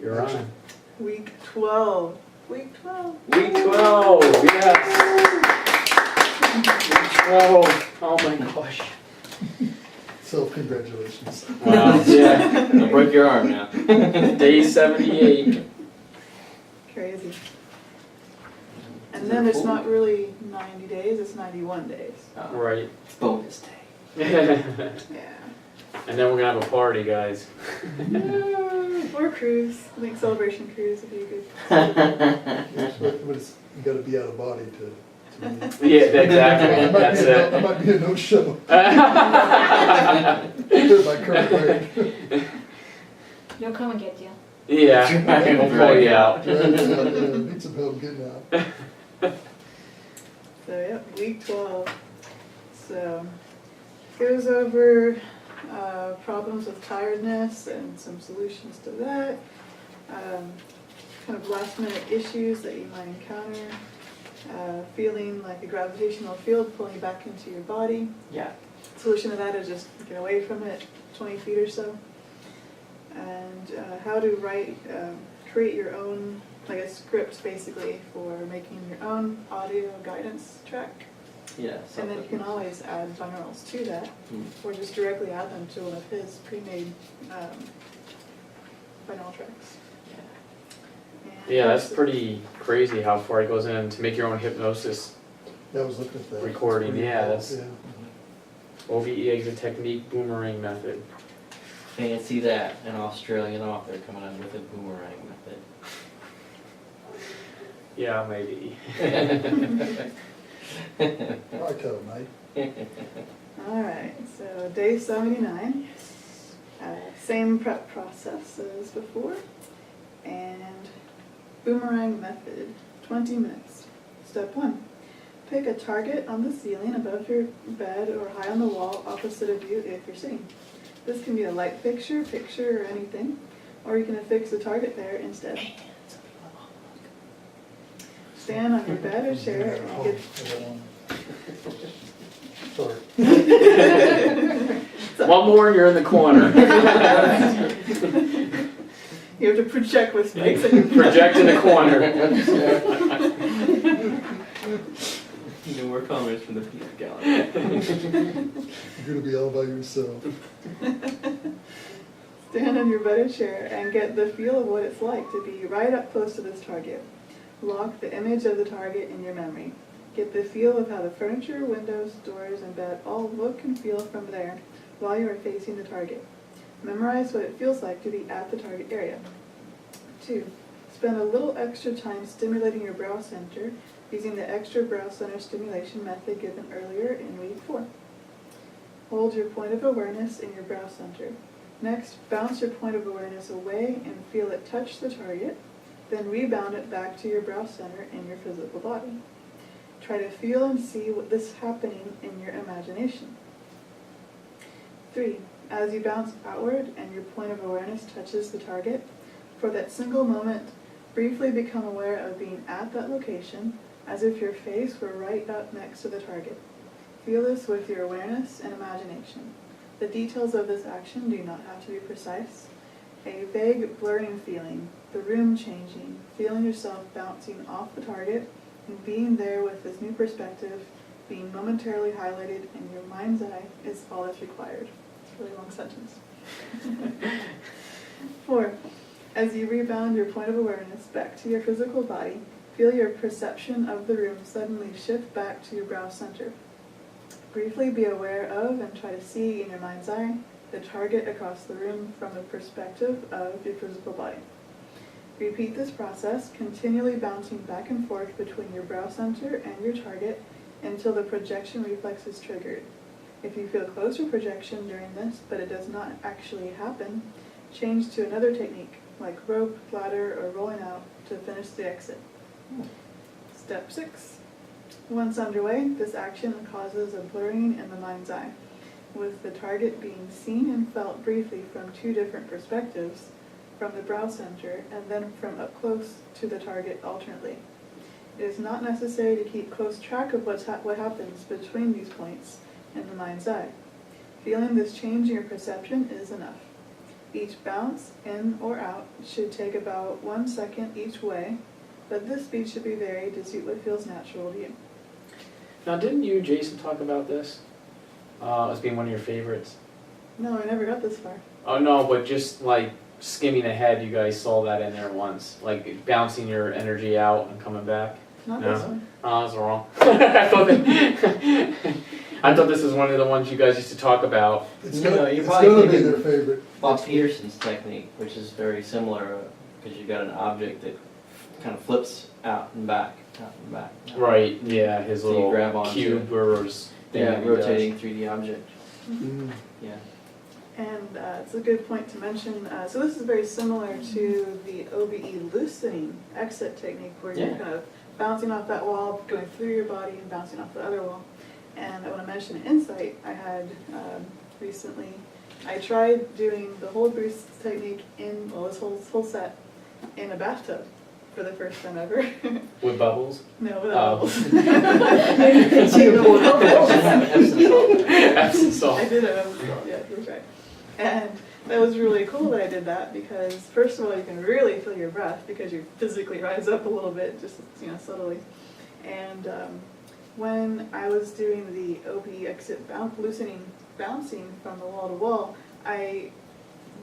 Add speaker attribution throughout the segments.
Speaker 1: You're on.
Speaker 2: Week 12. Week 12.
Speaker 1: Week 12, yes. Week 12. Oh my gosh.
Speaker 3: So congratulations.
Speaker 1: Wow. Yeah.
Speaker 4: Don't break your arm now.
Speaker 1: Day 78.
Speaker 2: Crazy. And then it's not really 90 days, it's 91 days.
Speaker 1: Right.
Speaker 4: Bonus day.
Speaker 2: Yeah.
Speaker 1: And then we're gonna have a party, guys.
Speaker 2: Or cruise. I think celebration cruise would be a good.
Speaker 3: But it's, you gotta be out of body to meet.
Speaker 1: Yeah, exactly. That's
Speaker 3: I
Speaker 1: it.
Speaker 3: might be a no-show. My current weight.
Speaker 5: They'll come and get you.
Speaker 1: Yeah, we'll pull you out.
Speaker 3: Need some help getting out.
Speaker 2: So, yep, week 12. So, goes over problems with tiredness and some solutions to that. Kind of last minute issues that you might encounter. Feeling like a gravitational field pulling you back into your body.
Speaker 4: Yeah.
Speaker 2: Solution to that is just get away from it 20 feet or so. And how to create your own, like a script basically for making your own audio guidance track.
Speaker 4: Yeah.
Speaker 2: And then you can always add binaurals to that, or just directly add them to one of his pre-made binaural tracks. And
Speaker 1: Yeah, that's pretty crazy how far it goes in to make your own hypnosis
Speaker 3: Yeah, I was looking at that.
Speaker 1: recording.
Speaker 3: Pretty
Speaker 1: Yeah,
Speaker 3: cool.
Speaker 1: that's
Speaker 3: Yeah.
Speaker 1: OBE exit technique boomerang method.
Speaker 4: Fancy that, an Australian author coming up with a boomerang method.
Speaker 1: Yeah, maybe.
Speaker 3: I tell mate.
Speaker 2: Alright, so day 79. Same prep process as before. And boomerang method, 20 minutes. Step 1. Pick a target on the ceiling above your bed or high on the wall opposite of you if you're sitting. This can be a light fixture, or anything, or you can affix a target there instead. Stand on your bed or chair and get...
Speaker 3: Sorry.
Speaker 1: One more and you're in the corner.
Speaker 2: You have to project with spikes and you
Speaker 1: Project in the corner.
Speaker 4: No more comments from the peanut gallery.
Speaker 3: You're gonna be all by yourself.
Speaker 2: Stand on your bed or chair and get the feel of what it's like to be right up close to this target. Lock the image of the target in your memory. Get the feel of how the furniture, windows, doors, and bed all look and feel from there while you are facing the target. Memorize what it feels like to be at the target area. 2. Spend a little extra time stimulating your brow center using the extra brow center stimulation method given earlier in week 4. Hold your point of awareness in your brow center. Next, bounce your point of awareness away and feel it touch the target, then rebound it back to your brow center in your physical body. Try to feel and see what this is happening in your imagination. 3. As you bounce outward and your point of awareness touches the target, for that single moment, briefly become aware of being at that location as if your face were right up next to the target. Feel this with your awareness and imagination. The details of this action do not have to be precise. A vague blurring feeling, the room changing, feeling yourself bouncing off the target, and being there with this new perspective being momentarily highlighted in your mind's eye is all that's required. It's a really long sentence. 4. As you rebound your point of awareness back to your physical body, feel your perception of the room suddenly shift back to your brow center. Briefly be aware of and try to see in your mind's eye the target across the room from the perspective of your physical body. Repeat this process, continually bouncing back and forth between your brow center and your target until the projection reflex is triggered. If you feel closer projection during this, but it does not actually happen, change to another technique, like rope, ladder, or rolling out to finish the exit. Step 6. Once underway, this action causes a blurring in the mind's eye, with the target being seen and felt briefly from 2 different perspectives, from the brow center and then from up close to the target alternately. It is not necessary to keep close track of what happens between these points in the mind's eye. Feeling this change in your perception is enough. Each bounce, in or out, should take about 1 second each way, but this speed should be varied to suit what feels natural to you.
Speaker 1: Now, didn't you, Jason, talk about this as being one of your favorites?
Speaker 2: No, I never got this far.
Speaker 1: Oh no, but just like skimming ahead, you guys saw that in there once, like bouncing your energy out and coming back.
Speaker 2: Not
Speaker 1: No.
Speaker 2: this one.
Speaker 1: Oh, I was wrong. I thought this was one of the ones you guys used to talk about.
Speaker 3: It's
Speaker 4: No,
Speaker 3: gonna,
Speaker 4: you're
Speaker 3: it's
Speaker 4: probably
Speaker 3: gonna be
Speaker 4: thinking
Speaker 3: their favorite.
Speaker 4: Bob Peterson's technique, which is very similar, because you've got an object that kind of flips out and back, out and back.
Speaker 1: Right, yeah, his
Speaker 4: So you
Speaker 1: little
Speaker 4: grab onto
Speaker 1: cube or his thing
Speaker 4: Yeah,
Speaker 1: that he does.
Speaker 4: rotating 3D object,
Speaker 3: Mm.
Speaker 4: yeah.
Speaker 2: And it's a good point to mention. So this is very similar to the OBE loosening exit technique, where you're
Speaker 4: Yeah.
Speaker 2: kind of bouncing off that wall, going through your body, and bouncing off the other wall. And I want to mention an insight I had recently. I tried doing the whole boost technique in, well, this whole set in a bathtub for the first time ever.
Speaker 1: With bubbles?
Speaker 2: No,
Speaker 1: Oh.
Speaker 2: without
Speaker 4: Epsom salt.
Speaker 1: Epsom salt.
Speaker 2: I did it. Yeah, that's right. And that was really cool that I did that, because first of all, you can really feel your breath because you physically rise up a little bit, just subtly. And when I was doing the OB exit bouncing from the wall to wall, I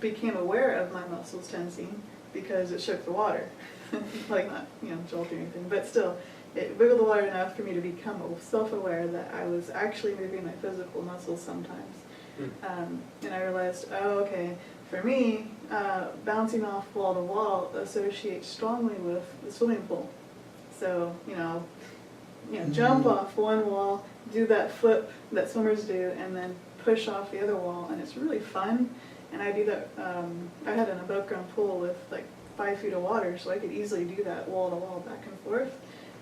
Speaker 2: became aware of my muscles tensing because it shook the water. Like not, jolting or anything, but still, it wiggled the water enough for me to become self-aware that I was actually moving my physical muscles sometimes. And I realized, oh, okay, for me, bouncing off wall to wall associates strongly with the swimming pool. So, jump off one wall, do that flip that swimmers do, and then push off the other wall, and it's really fun. And I do that, I had an above ground pool with like 5 feet of water, so I could easily do that wall to wall back and forth.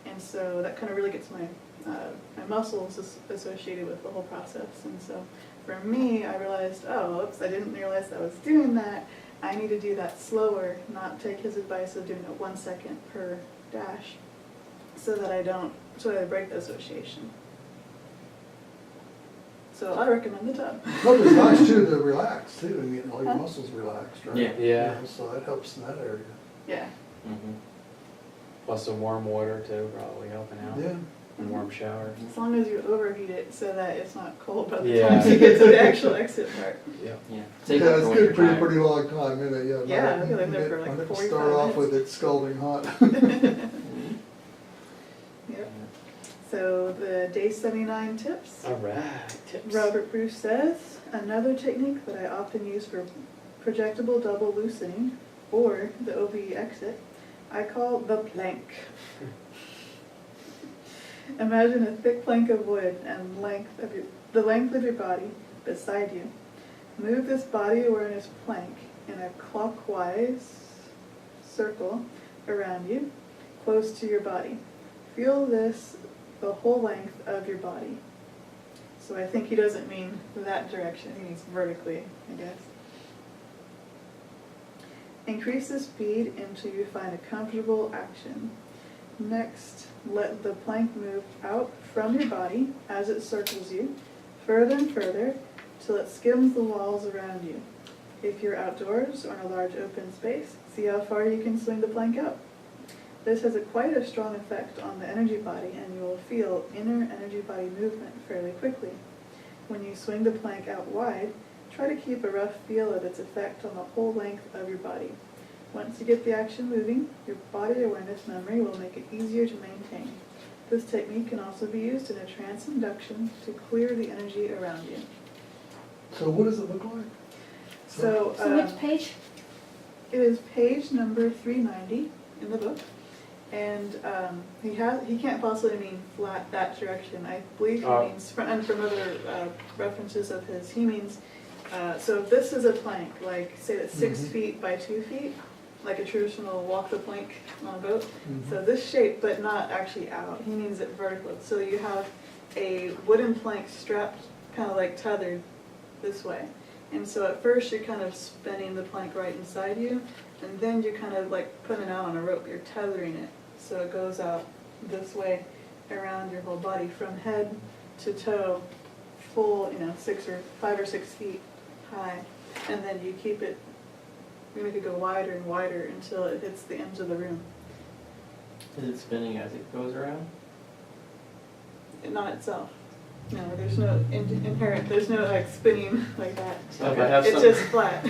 Speaker 2: And so that kind of really gets my muscles associated with the whole process. And so for me, I realized, oh, oops, I didn't realize I was doing that. I need to do that slower, not take his advice of doing it 1 second per dash, so that I break the association. So I recommend the tub.
Speaker 3: But it's nice too to relax too, and get all your
Speaker 2: Huh?
Speaker 3: muscles relaxed, right?
Speaker 4: Yeah.
Speaker 1: Yeah.
Speaker 3: So that helps in that area.
Speaker 2: Yeah.
Speaker 4: Mhm.
Speaker 1: Plus the warm water too, probably helping out.
Speaker 3: Yeah.
Speaker 1: And warm shower.
Speaker 2: As long as you overheat it so that it's not cold by the
Speaker 1: Yeah.
Speaker 2: time you get to the actual exit part.
Speaker 1: Yeah.
Speaker 4: Yeah.
Speaker 3: Yeah,
Speaker 4: Save it
Speaker 3: it's
Speaker 4: for when
Speaker 3: good
Speaker 4: you're
Speaker 3: for a
Speaker 4: tired.
Speaker 3: pretty long time, isn't it?
Speaker 2: Yeah,
Speaker 3: like,
Speaker 2: I've been there for
Speaker 3: when
Speaker 2: like
Speaker 3: it
Speaker 2: 45
Speaker 3: start off
Speaker 2: minutes.
Speaker 3: with it scalding hot.
Speaker 4: Mhm.
Speaker 2: Yep. So the day 79 tips.
Speaker 1: Alright, tips.
Speaker 2: Robert Bruce says, another technique that I often use for projectable double loosening, or the OBE exit, I call the plank. Imagine a thick plank of wood and the length of your body beside you. Move this body awareness plank in a clockwise circle around you, close to your body. Feel this the whole length of your body. So I think he doesn't mean that direction, he means vertically, I guess. Increase the speed until you find a comfortable action. Next, let the plank move out from your body as it circles you, further and further, till it skims the walls around you. If you're outdoors or in a large open space, see how far you can swing the plank out. This has quite a strong effect on the energy body, and you will feel inner energy body movement fairly quickly. When you swing the plank out wide, try to keep a rough feel of its effect on the whole length of your body. Once you get the action moving, your body awareness memory will make it easier to maintain. This technique can also be used in a trance induction to clear the energy around you.
Speaker 3: So what does it look like?
Speaker 2: So,
Speaker 5: So which page?
Speaker 2: it is page number 390 in the book, and he can't possibly mean flat that direction. I believe he means, and from other references of his, he means, so if this is a plank, like say that's 6 feet by 2 feet, like a traditional walk the plank on a boat, so this shape, but not actually out, he means it vertical. So you have a wooden plank strapped, kind of like tethered this way. And so at first you're kind of spinning the plank right inside you, and then you're kind of like putting it out on a rope, you're tethering it. So it goes out this way around your whole body from head to toe, full, 5 or 6 feet high. And then you keep it We make it go wider and wider until it hits the ends of the room.
Speaker 4: Is it spinning as it goes around?
Speaker 2: And not itself. No, there's no inherent, there's no like spinning like that.
Speaker 1: So if I have
Speaker 2: It's
Speaker 1: some,
Speaker 2: just flat.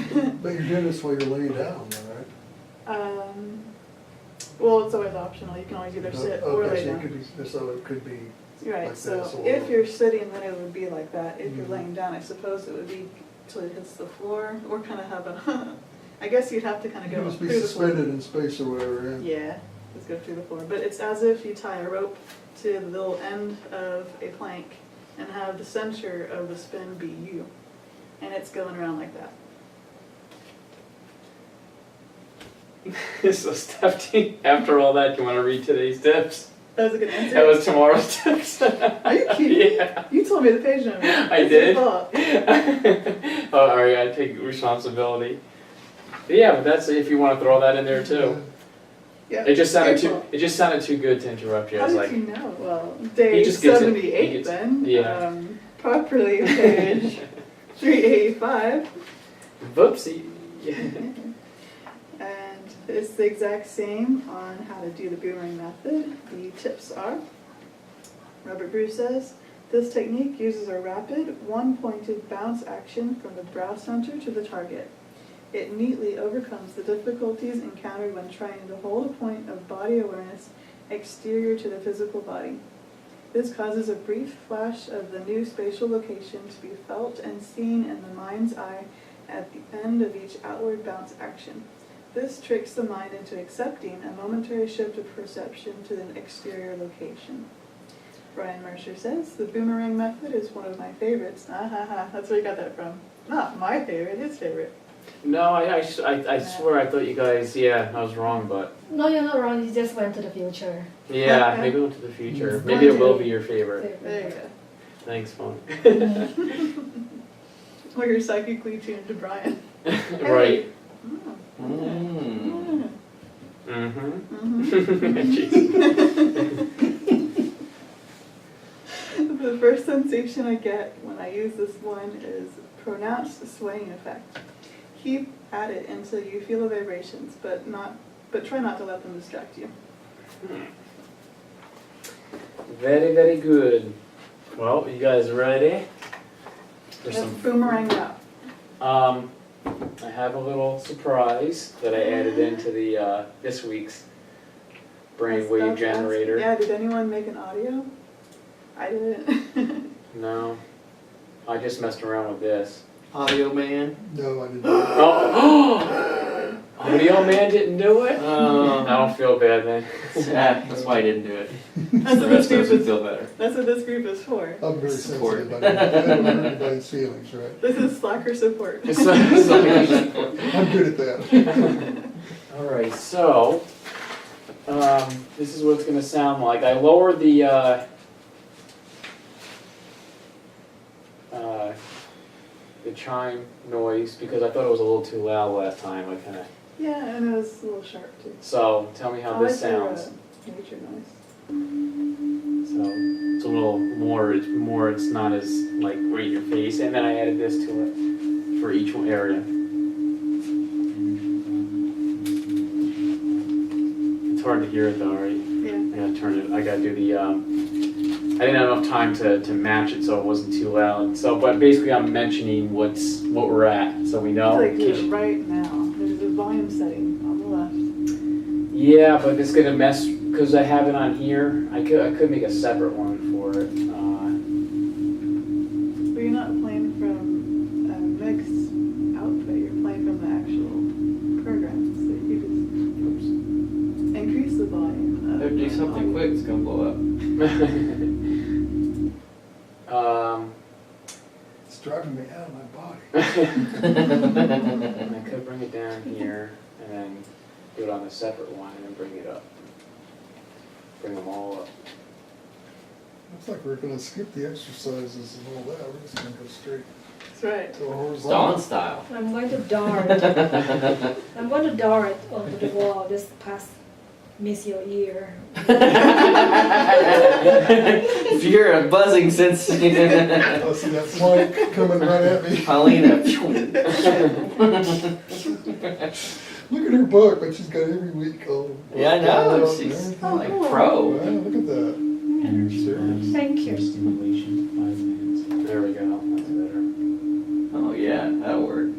Speaker 3: But you're doing this while you're laying down, though, right?
Speaker 2: Well, it's always optional. You can always either sit or
Speaker 3: Okay,
Speaker 2: lay
Speaker 3: so it
Speaker 2: down.
Speaker 3: could be, so it could be,
Speaker 2: Right,
Speaker 3: like
Speaker 2: so
Speaker 3: this, or-
Speaker 2: if you're sitting, then it would be like that. If you're
Speaker 3: Mhm.
Speaker 2: laying down, I suppose it would be till it hits the floor, or kind of have a, I guess you'd have to kind of
Speaker 3: you
Speaker 2: go
Speaker 3: must be
Speaker 2: through the floor.
Speaker 3: suspended in space or whatever, yeah.
Speaker 2: Yeah, just go through the floor. But it's as if you tie a rope to the little end of a plank and have the center of the spin be you. And it's going around like that.
Speaker 1: so Stephanie, after all that, you want to read today's tips?
Speaker 2: That was a good answer.
Speaker 1: That was tomorrow's tips.
Speaker 2: Are you kidding?
Speaker 1: Yeah.
Speaker 2: You told me the page number.
Speaker 1: I
Speaker 2: It's
Speaker 1: did.
Speaker 2: your fault.
Speaker 1: Oh, alright, I take responsibility. But yeah, but that's if you want to throw that in there too.
Speaker 2: Yeah.
Speaker 1: It just sounded
Speaker 2: April.
Speaker 1: too good to interrupt you. I
Speaker 2: How
Speaker 1: was
Speaker 2: did
Speaker 1: like,
Speaker 2: you know? Well,
Speaker 1: He
Speaker 2: day
Speaker 1: just gets it. He
Speaker 2: 78
Speaker 1: gets-
Speaker 2: then.
Speaker 1: yeah.
Speaker 2: Properly page 385.
Speaker 1: whoopsie.
Speaker 2: And it's the exact same on how to do the boomerang method. The tips are, Robert Bruce says, this technique uses a rapid, one-pointed bounce action from the brow center to the target. It neatly overcomes the difficulties encountered when trying to hold a point of body awareness exterior to the physical body. This causes a brief flash of the new spatial location to be felt and seen in the mind's eye at the end of each outward bounce action. This tricks the mind into accepting a momentary shift of perception to the exterior location. Brian Mercer says, the boomerang method is one of my favorites. Ah ha ha, that's where you got that from. Not my favorite, his favorite.
Speaker 1: No, I swear I thought you guys, yeah, I was wrong, but
Speaker 5: No, you're not wrong. You just went to the future.
Speaker 1: yeah,
Speaker 2: Okay.
Speaker 1: maybe we'll to the future.
Speaker 5: Mm.
Speaker 1: Maybe it will be your favorite.
Speaker 2: There you go.
Speaker 1: Thanks, Phone.
Speaker 2: Or you're psychically tuned to Brian.
Speaker 1: Right.
Speaker 2: Oh.
Speaker 4: Mm.
Speaker 1: Mm-hmm.
Speaker 2: The first sensation I get when I use this one is pronounced swaying effect. Keep at it until you feel the vibrations, but try not to let them distract you.
Speaker 1: Very, very good. Well, you guys ready? For
Speaker 2: That's boomerang out.
Speaker 1: I have a little surprise that I added into the this week's brainwave generator.
Speaker 2: Yeah, did anyone make an audio? I didn't.
Speaker 1: No, I just messed around with this.
Speaker 4: Audio man.
Speaker 3: No, I didn't.
Speaker 1: Oh, Audio Man didn't do it? I don't feel bad then.
Speaker 4: That's why I didn't do it.
Speaker 2: That's
Speaker 4: The
Speaker 2: what this
Speaker 4: rest of
Speaker 2: group
Speaker 4: us would
Speaker 2: is.
Speaker 4: feel better.
Speaker 2: That's what this group is for.
Speaker 3: I'm very
Speaker 4: Support.
Speaker 3: sensitive. I don't hurt anybody's feelings, right?
Speaker 2: This is slacker support.
Speaker 1: It's
Speaker 3: I'm good at that.
Speaker 1: Alright, so, this is what it's gonna sound like. I lowered the chime noise because I thought it was a little too loud last time. I kinda,
Speaker 2: Yeah, and it was a little sharp too.
Speaker 1: so tell me how
Speaker 2: I
Speaker 1: this
Speaker 2: like your,
Speaker 1: sounds.
Speaker 2: nature noise.
Speaker 1: So, it's a little more, it's not as like right in your face. And then I added this to it for each one area. It's hard to hear it though, right?
Speaker 2: Yeah.
Speaker 1: I gotta turn it, I gotta do the, I didn't have enough time to match it so it wasn't too loud. So, but basically I'm mentioning what we're at, so we know.
Speaker 2: Like
Speaker 1: in
Speaker 2: do
Speaker 1: case
Speaker 2: it
Speaker 1: you-
Speaker 2: right now. There's a volume setting on the left.
Speaker 1: Yeah, but it's gonna mess, because I have it on here, I could make a separate one for it.
Speaker 2: But you're not playing from a mixed output. You're playing from the actual program. So you just increase the volume. of
Speaker 4: If do
Speaker 2: the
Speaker 4: something
Speaker 2: audio.
Speaker 4: quick, it's gonna blow up.
Speaker 3: It's driving me out of my body.
Speaker 1: I could bring it down here and then do it on a separate one and then bring it up. Bring them all up.
Speaker 3: Looks like we're gonna skip the exercises and all that. We're just gonna go straight
Speaker 2: That's right.
Speaker 3: to a
Speaker 4: Dawn
Speaker 3: horizontal.
Speaker 4: style.
Speaker 5: I'm going to dart. I'm going to dart onto the wall. Just pass miss your ear.
Speaker 4: If you're a buzzing sense,
Speaker 3: Oh, see that flight coming right at me.
Speaker 4: Paulina.
Speaker 3: Look at her book, but she's got every week. Oh,
Speaker 4: Yeah, I know.
Speaker 3: workout and
Speaker 4: She's
Speaker 3: everything.
Speaker 4: like
Speaker 2: cool.
Speaker 4: pro.
Speaker 3: Wow, look at that.
Speaker 1: Energy
Speaker 3: Serious.
Speaker 1: buzz,
Speaker 5: Thank you.
Speaker 1: stimulation, 5 minutes. There we go, that's better.
Speaker 4: Oh yeah, that'll work.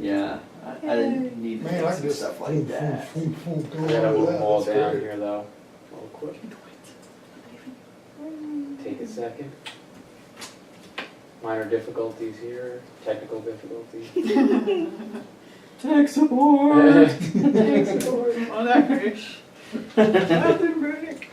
Speaker 4: Yeah, I didn't need to
Speaker 3: Man,
Speaker 4: do
Speaker 3: I
Speaker 4: some
Speaker 3: can just
Speaker 4: stuff like that.
Speaker 3: Go
Speaker 1: I gotta
Speaker 3: on
Speaker 1: move
Speaker 3: with
Speaker 1: them all
Speaker 3: that.
Speaker 1: down
Speaker 3: That's great.
Speaker 1: here though, real quick. Take a second. Minor difficulties here, technical difficulties.
Speaker 4: Tech support.
Speaker 2: Thanks, Lord. On Irish. Nothing break.